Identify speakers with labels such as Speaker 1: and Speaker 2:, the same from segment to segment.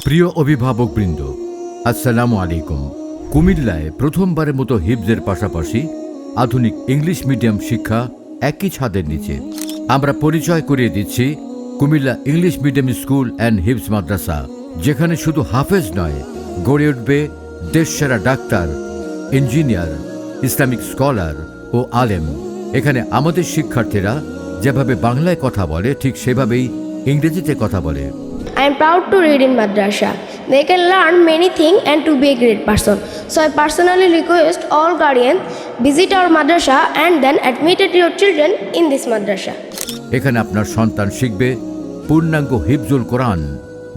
Speaker 1: প্রিয় অভিভাবকবৃন্দ, আসসালামু আলাইকুম। কুমিল্লায় প্রথমবারের মতো হিফজের পাশাপাশি আধুনিক ইংলিশ মিডিয়াম শিক্ষা একই ছাদের নিচে। আমরা পরিচয় করিয়ে দিচ্ছি Comilla English medium school and হিফজ মাদ্রাসা, যেখানে শুধু হাফেজ নয়, গড়ে উঠবে দেশসেরা ডাক্তার, ইঞ্জিনিয়ার, ইসলামিক স্কলার ও আলেম। এখানে আমাদের শিক্ষার্থীরা যেভাবে বাংলায় কথা বলে ঠিক সেভাবেই ইংরেজিতে কথা বলে।
Speaker 2: I am proud to read in madrasa. They can learn many things and to be a great person. So I personally request all guardians visit our madrasa and then admitted your children in this madrasa.
Speaker 1: এখানে আপনার সন্তান শিখবে পূর্ণাঙ্গ হিফজুল কোরআন,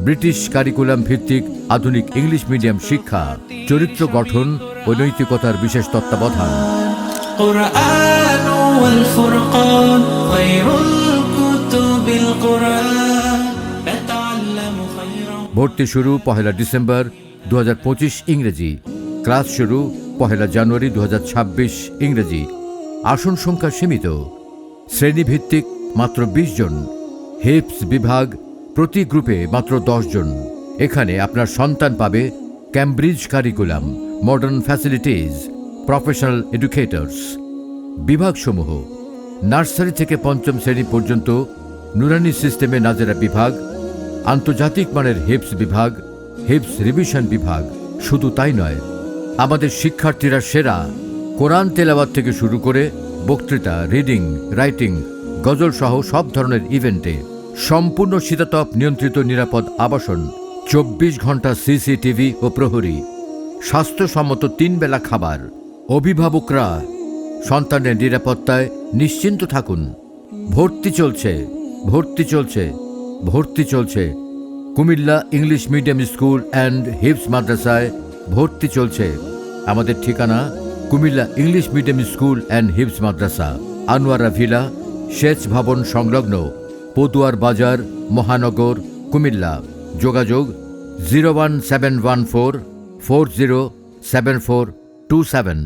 Speaker 1: British curriculum ভিত্তিক আধুনিক English medium শিক্ষা, চরিত্র গঠন ও নৈতিকতার বিশেষ তত্ত্বাবধান। ভর্তি শুরু 1 ডিসেম্বর 2025 ইংরেজি, ক্লাস শুরু 1 জানুয়ারি 2026 ইংরেজি। আসন সংখ্যা সীমিত, শ্রেণীভিত্তিক মাত্র 20 জন, হিফজ বিভাগ প্রতি গ্রুপে মাত্র 10 জন। এখানে আপনার সন্তান পাবে Cambridge curriculum, modern facilities, professional educators. বিভাগসমূহ: নার্সারি থেকে 5ম শ্রেণী পর্যন্ত নুরানি সিস্টেমে নাজেরা বিভাগ, আন্তর্জাতিক মানের হিফজ বিভাগ, হিফজ রিভিশন বিভাগ। শুধু তাই নয়, আমাদের শিক্ষার্থীরা সেরা কোরআন তেলাওয়াত থেকে শুরু করে বক্তৃতা, রিডিং, রাইটিং, গজল সহ সব ধরনের ইভেন্টে। সম্পূর্ণ শীতাতপ নিয়ন্ত্রিত নিরাপদ আবাসন, 24 ঘন্টা সিসিটিভি ও প্রহরী, স্বাস্থ্যসম্মত 3 বেলা খাবার। অভিভাবকরা সন্তানের নিরাপত্তায় নিশ্চিন্ত থাকুন। ভর্তি চলছে, ভর্তি চলছে, ভর্তি চলছে। Comilla English medium school and হিফজ মাদ্রাসায় ভর্তি চলছে। আমাদের ঠিকানা Comilla English medium school and হিফজ মাদ্রাসা, আনোয়ারা ভিলা, সেচ ভবন সংলগ্ন, পদুয়ার বাজার, মহানগর, কুমিল্লা। যোগাযোগ 01714 407427।